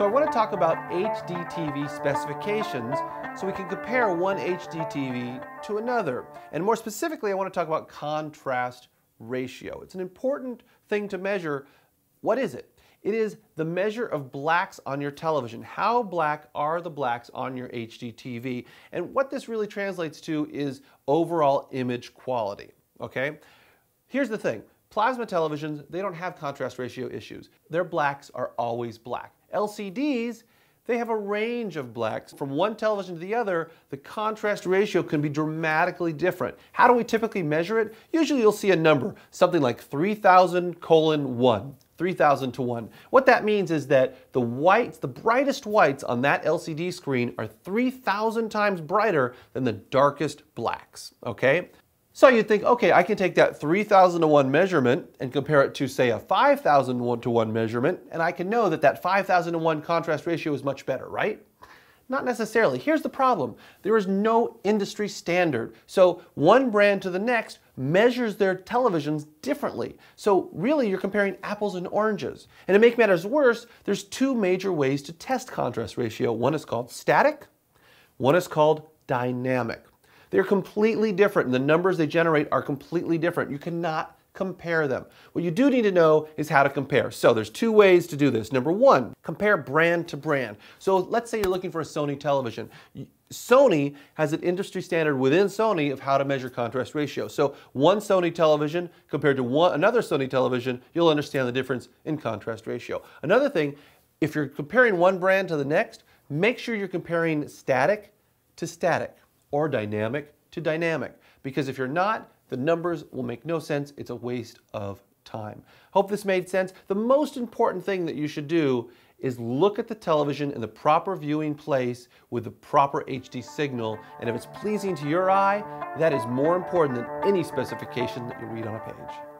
So I want to talk about HDTV specifications so we can compare one HDTV to another. And more specifically, I want to talk about contrast ratio. It's an important thing to measure. What is it? It is the measure of blacks on your television. How black are the blacks on your HDTV? And what this really translates to is overall image quality, okay? Here's the thing. Plasma televisions, they don't have contrast ratio issues. Their blacks are always black. LCDs, they have a range of blacks. From one television to the other, the contrast ratio can be dramatically different. How do we typically measure it? Usually you'll see a number, something like 3,000:1. 3,000 to 1. What that means is that the whites, the brightest whites on that LCD screen are 3,000 times brighter than the darkest blacks, okay? So you'd think, okay, I can take that 3,000 to 1 measurement and compare it to, say, a 5,000 to 1 measurement, and I can know that that 5,000 to 1 contrast ratio is much better, right? Not necessarily. Here's the problem. There is no industry standard. So one brand to the next measures their televisions differently. So really you're comparing apples and oranges. And to make matters worse, there's two major ways to test contrast ratio. One is called static, one is called dynamic. They're completely different, and the numbers they generate are completely different. You cannot compare them. What you do need to know is how to compare. So there's two ways to do this. Number one, compare brand to brand. So let's say you're looking for a Sony television. Sony has an industry standard within Sony of how to measure contrast ratio. So one Sony television compared to another Sony television, you'll understand the difference in contrast ratio. Another thing, if you're comparing one brand to the next, make sure you're comparing static to static or dynamic to dynamic. Because if you're not, the numbers will make no sense. It's a waste of time. Hope this made sense. The most important thing that you should do is look at the television in the proper viewing place with the proper HD signal, and if it's pleasing to your eye, that is more important than any specification that you read on a page.